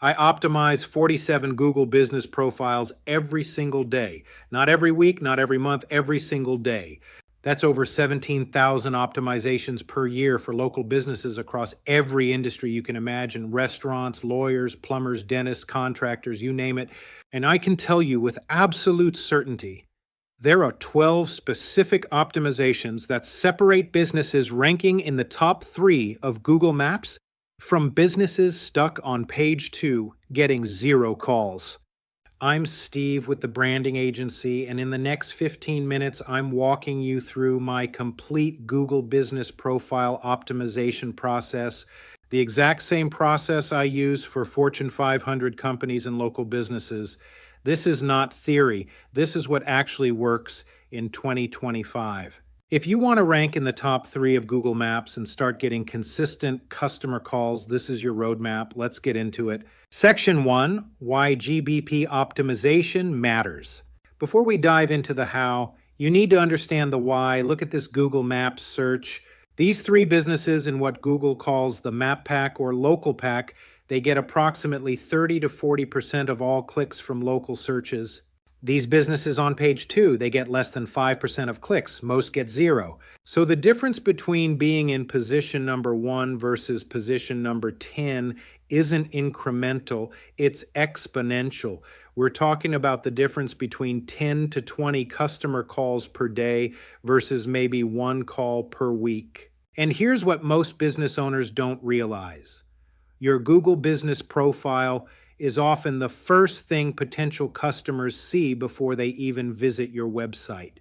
I optimize 47 Google business profiles every single day. Not every week, not every month, every single day. That's over 17,000 optimizations per year for local businesses across every industry you can imagine: restaurants, lawyers, plumbers, dentists, contractors, you name it. And I can tell you with absolute certainty, there are 12 specific optimizations that separate businesses ranking in the top 3 of Google Maps from businesses stuck on page 2 getting 0 calls. I'm Steve with the branding agency, and in the next 15 minutes, I'm walking you through my complete Google business profile optimization process, the exact same process I use for Fortune 500 companies and local businesses. This is not theory. This is what actually works in 2025. If you want to rank in the top 3 of Google Maps and start getting consistent customer calls, this is your roadmap. Let's get into it. Section 1, why GBP Optimization Matters. Before we dive into the how, you need to understand the why. Look at this Google Maps search. These 3 businesses in what Google calls the Map Pack or Local Pack, they get approximately 30 to 40% of all clicks from local searches. These businesses on page 2, they get less than 5% of clicks. Most get 0. So the difference between being in position number 1 versus position number 10 isn't incremental, it's exponential. We're talking about the difference between 10 to 20 customer calls per day versus maybe 1 call per week. And here's what most business owners don't realize. Your Google business profile is often the first thing potential customers see before they even visit your website.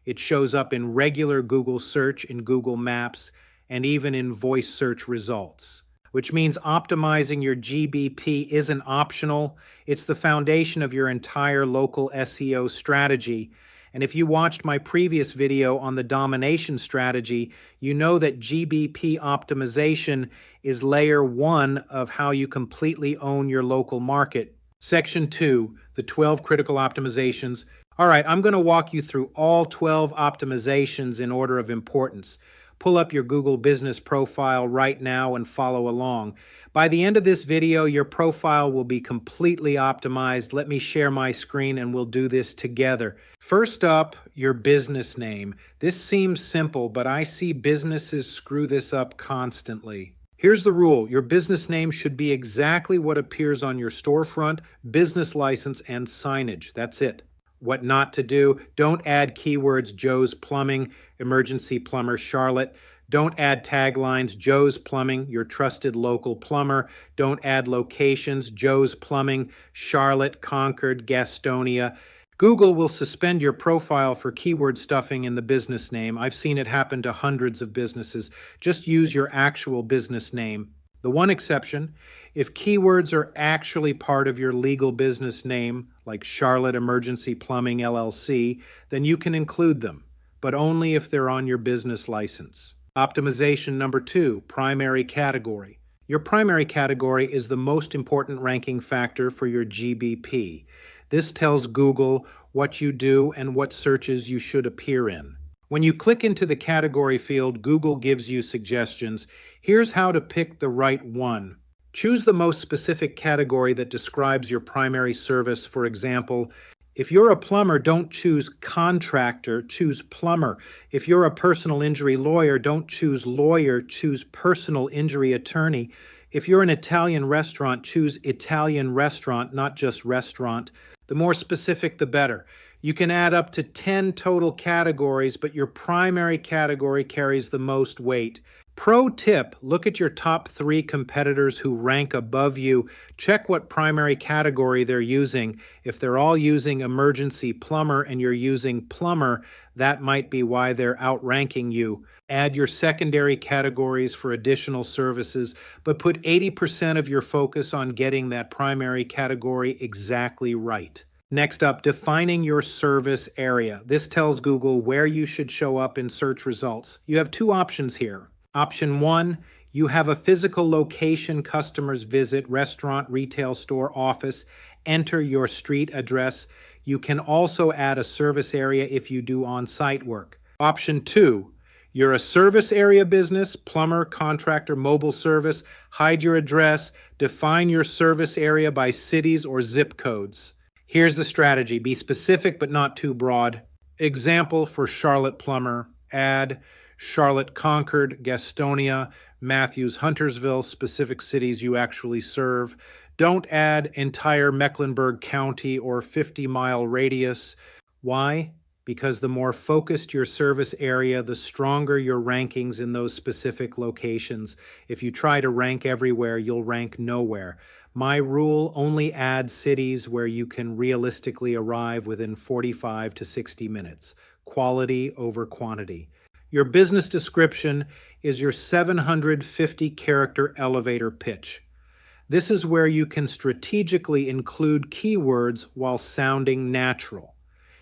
It shows up in regular Google search, in Google Maps, and even in voice search results, which means optimizing your GBP isn't optional. It's the foundation of your entire local SEO strategy. And if you watched my previous video on the domination strategy, you know that GBP optimization is layer 1 of how you completely own your local market. Section 2, the 12 critical optimizations. All right, I'm going to walk you through all 12 optimizations in order of importance. Pull up your Google business profile right now and follow along. By the end of this video, your profile will be completely optimized. Let me share my screen and we'll do this together. First up, your business name. This seems simple, but I see businesses screw this up constantly. Here's the rule. Your business name should be exactly what appears on your storefront, business license, and signage. That's it. What not to do: don't add keywords Joe's Plumbing, emergency plumber Charlotte. Don't add taglines Joe's Plumbing, your trusted local plumber. Don't add locations Joe's Plumbing, Charlotte, Concord, Gastonia. Google will suspend your profile for keyword stuffing in the business name. I've seen it happen to hundreds of businesses. Just use your actual business name. The one exception: if keywords are actually part of your legal business name, like Charlotte Emergency Plumbing LLC, then you can include them, but only if they're on your business license. Optimization number 2, primary category. Your primary category is the most important ranking factor for your GBP. This tells Google what you do and what searches you should appear in. When you click into the category field, Google gives you suggestions. Here's how to pick the right one. Choose the most specific category that describes your primary service. For example, if you're a plumber, don't choose contractor, choose plumber. If you're a personal injury lawyer, don't choose lawyer, choose personal injury attorney. If you're an Italian restaurant, choose Italian restaurant, not just restaurant. The more specific, the better. You can add up to 10 total categories, but your primary category carries the most weight. Pro tip: look at your top 3 competitors who rank above you. Check what primary category they're using. If they're all using emergency plumber and you're using plumber, that might be why they're outranking you. Add your secondary categories for additional services, but put 80% of your focus on getting that primary category exactly right. Next up, defining your service area. This tells Google where you should show up in search results. You have 2 options here. Option 1, you have a physical location customers visit: restaurant, retail store, office. Enter your street address. You can also add a service area if you do on-site work. Option 2, You're a service area business, plumber, contractor, mobile service. Hide your address. Define your service area by cities or zip codes. Here's the strategy. Be specific but not too broad. Example for Charlotte Plumber. Add Charlotte Concord, Gastonia, Matthews, Huntersville, specific cities you actually serve. Don't add entire Mecklenburg County or 50-mile radius. Why? Because the more focused your service area, the stronger your rankings in those specific locations. If you try to rank everywhere, you'll rank nowhere. My rule: only add cities where you can realistically arrive within 45 to 60 minutes. Quality over quantity. Your business description is your 750-character elevator pitch. This is where you can strategically include keywords while sounding natural.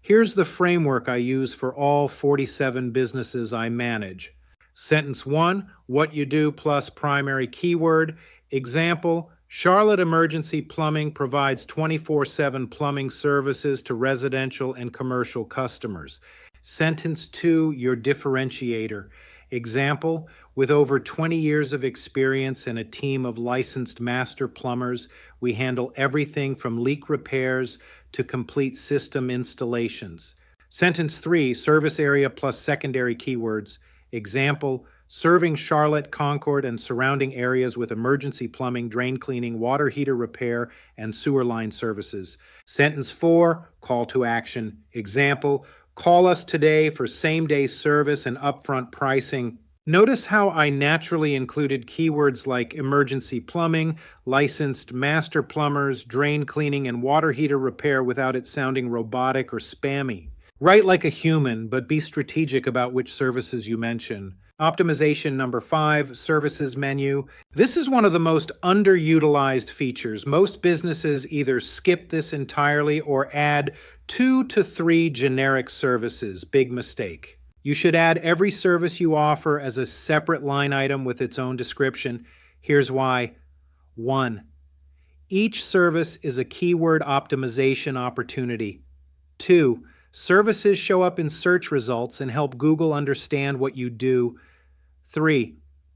Here's the framework I use for all 47 businesses I manage. Sentence 1, what you do plus primary keyword. Example, Charlotte Emergency Plumbing provides 24/7 plumbing services to residential and commercial customers. Sentence 2, your differentiator. Example, with over 20 years of experience and a team of licensed master plumbers, we handle everything from leak repairs to complete system installations. Sentence 3, service area plus secondary keywords. Example, serving Charlotte, Concord, and surrounding areas with emergency plumbing, drain cleaning, water heater repair, and sewer line services. Sentence 4, call to action. Example, call us today for same-day service and upfront pricing. Notice how I naturally included keywords like emergency plumbing, licensed master plumbers, drain cleaning, and water heater repair without it sounding robotic or spammy. Write like a human, but be strategic about which services you mention. Optimization number 5, services menu. This is one of the most underutilized features. Most businesses either skip this entirely or add 2 to 3 generic services. Big mistake. You should add every service you offer as a separate line item with its own description. Here's why. 1. Each service is a keyword optimization opportunity. 2. Services show up in search results and help Google understand what you do. 3.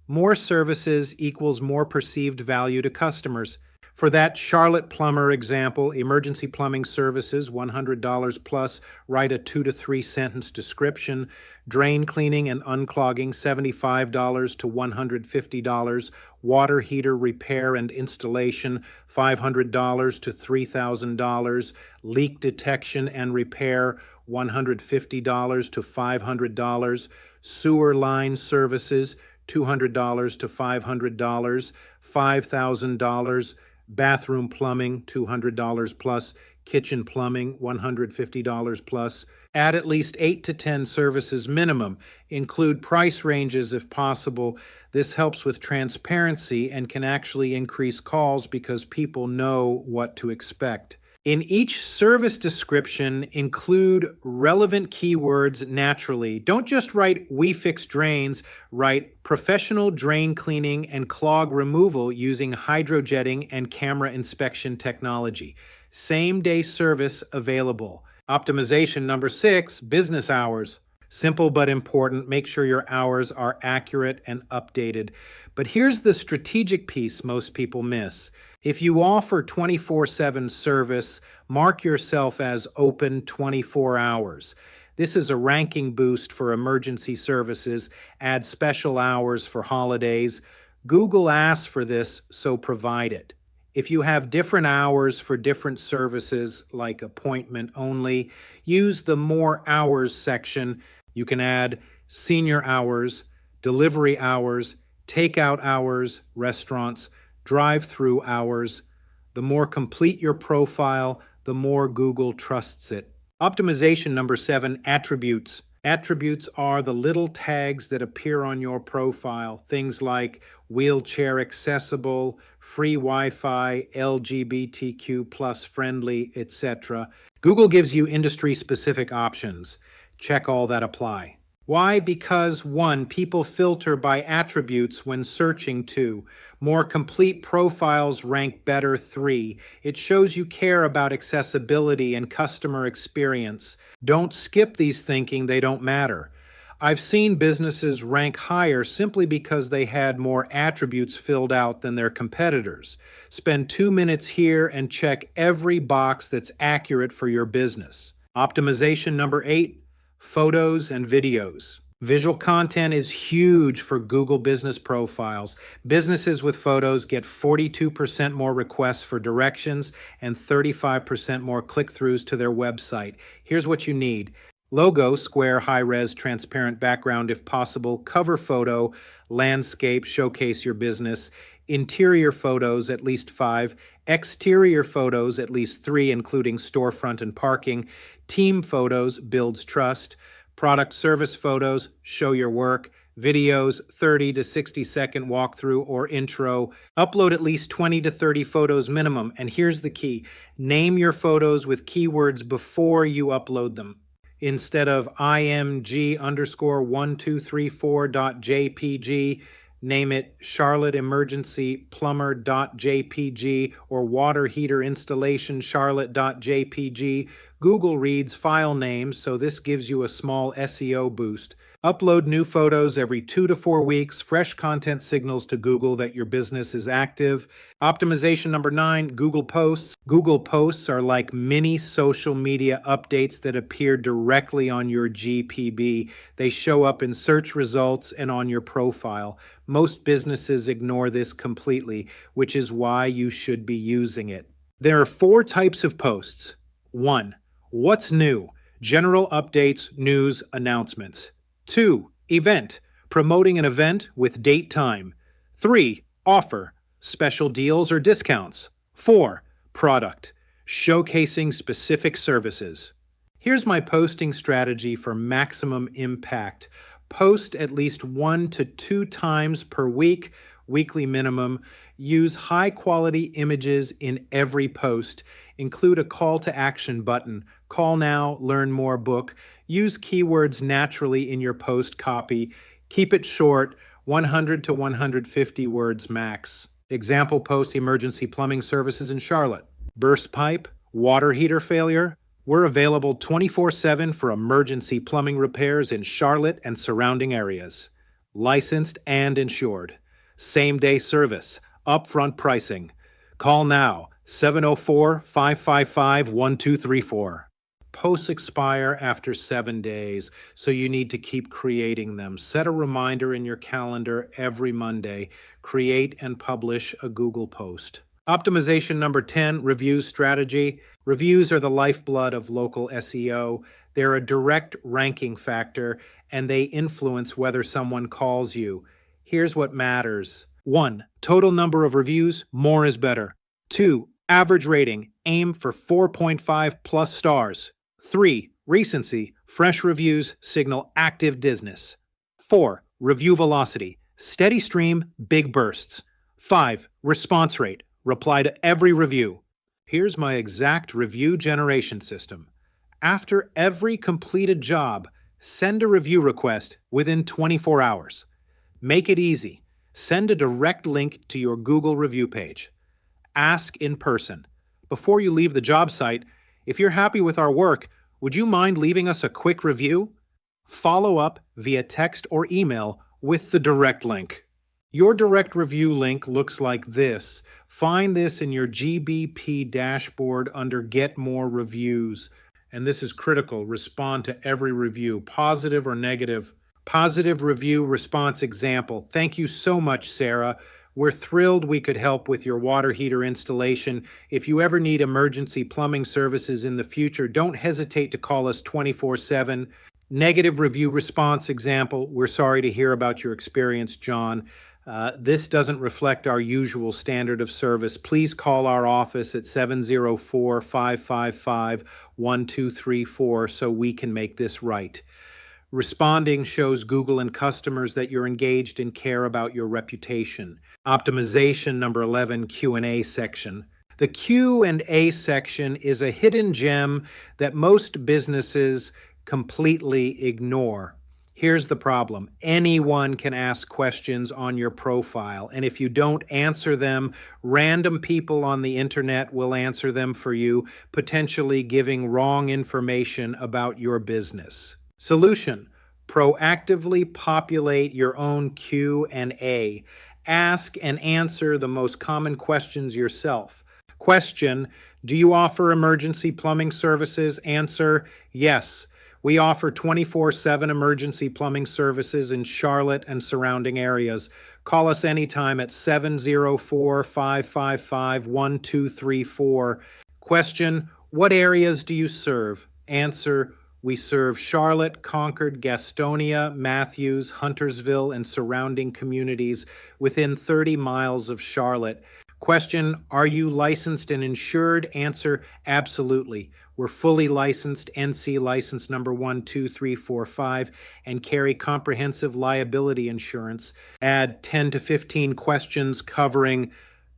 More services equals more perceived value to customers. For that Charlotte Plumber example, emergency plumbing services, $100 plus, write a 2 to 3 sentence description. Drain cleaning and unclogging, $75 to $150. Water heater repair and installation, $500 to $3,000. Leak detection and repair, $150 to $500. Sewer line services, $200 to $500. $5,000. Bathroom plumbing, $200 plus. Kitchen plumbing, $150 plus. Add at least 8 to 10 services minimum. Include price ranges if possible. This helps with transparency and can actually increase calls because people know what to expect. In each service description, include relevant keywords naturally. Don't just write, "We fix drains," write, "professional drain cleaning and clog removal using hydrojetting and camera inspection technology." Same-day service available. Optimization number 6, business hours. Simple but important. Make sure your hours are accurate and updated. But here's the strategic piece most people miss. If you offer 24/7 service, mark yourself as open 24 hours. This is a ranking boost for emergency services. Add special hours for holidays. Google asks for this, so provide it. If you have different hours for different services, like appointment only, use the More Hours section. You can add senior hours, delivery hours, takeout hours, restaurants, drive-through hours. The more complete your profile, the more Google trusts it. Optimization number 7, attributes. Attributes are the little tags that appear on your profile. Things like wheelchair accessible, free Wi-Fi, LGBTQ plus friendly, etc. Google gives you industry-specific options. Check all that apply. Why? Because 1, people filter by attributes when searching. 2, more complete profiles rank better. 3, it shows you care about accessibility and customer experience. Don't skip these thinking they don't matter. I've seen businesses rank higher simply because they had more attributes filled out than their competitors. Spend 2 minutes here and check every box that's accurate for your business. Optimization number 8, photos and videos. Visual content is huge for Google business profiles. Businesses with photos get 42% more requests for directions and 35% more click-throughs to their website. Here's what you need. Logo, square, high-res, transparent background if possible. Cover photo, landscape, showcase your business. Interior photos, at least 5. Exterior photos, at least 3, including storefront and parking. Team photos, builds trust. Product service photos, show your work. Videos, 30 to 60-second walkthrough or intro. Upload at least 20 to 30 photos minimum. And here's the key. Name your photos with keywords before you upload them. Instead of img_1234.jpg, name it Charlotte Emergency Plumber.jpg or Water Heater Installation Charlotte.jpg. Google reads file names, so this gives you a small SEO boost. Upload new photos every 2 to 4 weeks. Fresh content signals to Google that your business is active. Optimization number 9, Google Posts. Google Posts are like mini social media updates that appear directly on your GPB. They show up in search results and on your profile. Most businesses ignore this completely, which is why you should be using it. There are 4 types of posts. 1. What's new? General updates, news, announcements. 2. Event. Promoting an event with date time. 3. Offer. Special deals or discounts. 4. Product. Showcasing specific services. Here's my posting strategy for maximum impact. Post at least 1 to 2 times per week, weekly minimum. Use high-quality images in every post. Include a call to action button. Call now, learn more book. Use keywords naturally in your post copy. Keep it short, 100 to 150 words max. Example post: emergency plumbing services in Charlotte. Burst pipe, water heater failure. We're available 24/7 for emergency plumbing repairs in Charlotte and surrounding areas. Licensed and insured. Same-day service. Upfront pricing. Call now, 704-555-1234. Posts expire after 7 days, so you need to keep creating them. Set a reminder in your calendar every Monday. Create and publish a Google post. Optimization number 10, reviews strategy. Reviews are the lifeblood of local SEO. They're a direct ranking factor, and they influence whether someone calls you. Here's what matters. 1. Total number of reviews, more is better. 2. Average rating, aim for 4.5 plus stars. 3. Recency, fresh reviews signal active business. 4. Review velocity, steady stream, big bursts. 5. Response rate, reply to every review. Here's my exact review generation system. After every completed job, send a review request within 24 hours. Make it easy. Send a direct link to your Google review page. Ask in person. Before you leave the job site, if you're happy with our work, would you mind leaving us a quick review? Follow up via text or email with the direct link. Your direct review link looks like this. Find this in your GBP dashboard under Get More Reviews. And this is critical. Respond to every review, positive or negative. Positive review response example. Thank you so much, Sarah. We're thrilled we could help with your water heater installation. If you ever need emergency plumbing services in the future, don't hesitate to call us 24/7. Negative review response example. We're sorry to hear about your experience, John. This doesn't reflect our usual standard of service. Please call our office at 704-555-1234 so we can make this right. Responding shows Google and customers that you're engaged and care about your reputation. Optimization number 11, Q&A section. The Q&A section is a hidden gem that most businesses completely ignore. Here's the problem. Anyone can ask questions on your profile, and if you don't answer them, random people on the internet will answer them for you, potentially giving wrong information about your business. Solution: Proactively populate your own Q&A. Ask and answer the most common questions yourself. Question: do you offer emergency plumbing services? Answer: yes. We offer 24/7 emergency plumbing services in Charlotte and surrounding areas. Call us anytime at 704-555-1234. Question: what areas do you serve? Answer: we serve Charlotte, Concord, Gastonia, Matthews, Huntersville, and surrounding communities within 30 miles of Charlotte. Question: are you licensed and insured? Answer: absolutely. We're fully licensed, NC license number 12345, and carry comprehensive liability insurance. Add 10 to 15 questions covering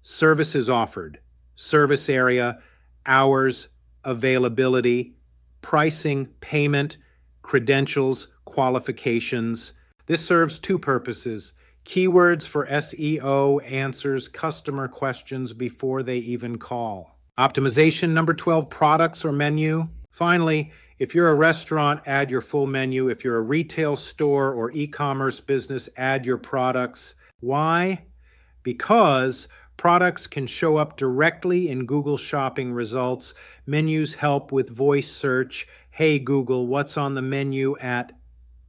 services offered, service area, hours, availability, pricing, payment, credentials, qualifications. This serves two purposes. Keywords for SEO answers customer questions before they even call. Optimization number 12, products or menu. Finally, if you're a restaurant, add your full menu. If you're a retail store or e-commerce business, add your products. Why? Because products can show up directly in Google shopping results. Menus help with voice search. Hey Google, what's on the menu at?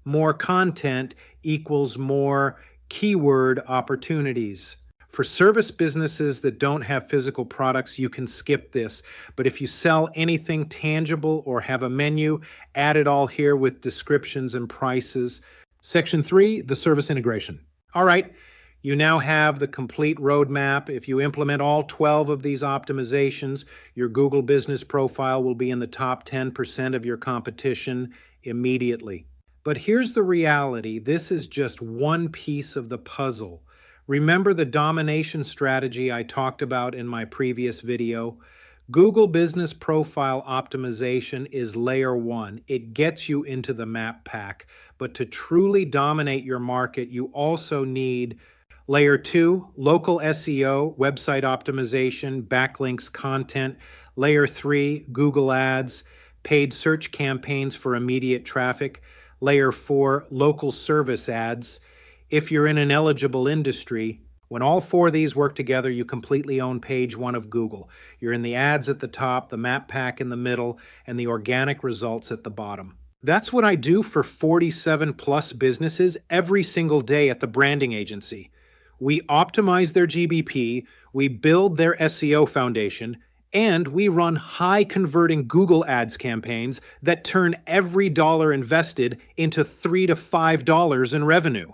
More content equals more keyword opportunities. For service businesses that don't have physical products, you can skip this. But if you sell anything tangible or have a menu, add it all here with descriptions and prices. Section 3, the service integration. All right, you now have the complete roadmap. If you implement all 12 of these optimizations, your Google business profile will be in the top 10% of your competition immediately. But here's the reality. This is just one piece of the puzzle. Remember the domination strategy I talked about in my previous video? Google Business Profile Optimization is layer 1. It gets you into the map pack. But to truly dominate your market, you also need layer 2, local SEO, website optimization, backlinks, content. Layer 3, Google Ads, paid search campaigns for immediate traffic. Layer 4, local service ads. If you're in an eligible industry, when all four of these work together, you completely own page 1 of Google. You're in the ads at the top, the map pack in the middle, and the organic results at the bottom. That's what I do for 47 plus businesses every single day at the branding agency. We optimize their GBP, we build their SEO foundation, and we run high converting Google Ads campaigns that turn every dollar invested into $3 to $5 in revenue.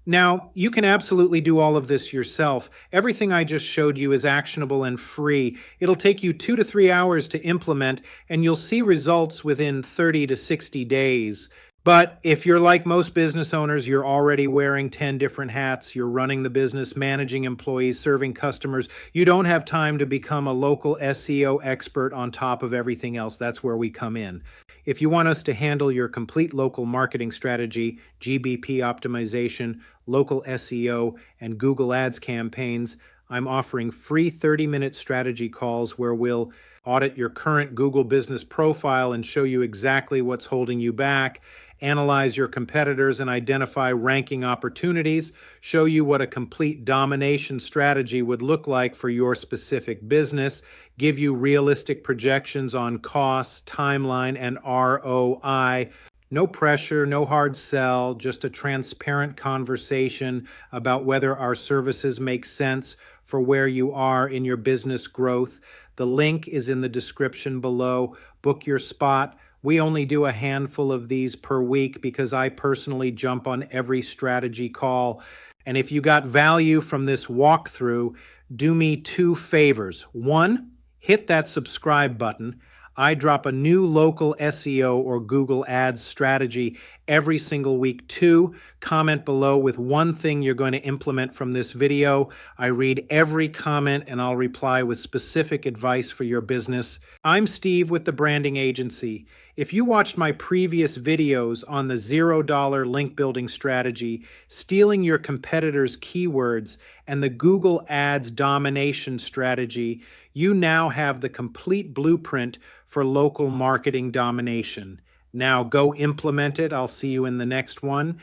Now, you can absolutely do all of this yourself. Everything I just showed you is actionable and free. It'll take you 2 to 3 hours to implement, and you'll see results within 30 to 60 days. But if you're like most business owners, you're already wearing 10 different hats, you're running the business, managing employees, serving customers, you don't have time to become a local SEO expert on top of everything else. That's where we come in. If you want us to handle your complete local marketing strategy, GBP optimization, local SEO, and Google Ads campaigns, I'm offering free 30-minute strategy calls where we'll audit your current Google business profile and show you exactly what's holding you back, analyze your competitors and identify ranking opportunities, show you what a complete domination strategy would look like for your specific business, give you realistic projections on costs, timeline, and ROI. No pressure, no hard sell, just a transparent conversation about whether our services make sense for where you are in your business growth. The link is in the description below. Book your spot. We only do a handful of these per week because I personally jump on every strategy call. And if you got value from this walkthrough, do me 2 favors. 1, hit that subscribe button. I drop a new local SEO or Google Ads strategy every single week. 2, comment below with 1 thing you're going to implement from this video. I read every comment and I'll reply with specific advice for your business. I'm Steve with the Branding Agency. If you watched my previous videos on the $0 link building strategy, stealing your competitors' keywords, and the Google Ads domination strategy, you now have the complete blueprint for local marketing domination. Now go implement it. I'll see you in the next one.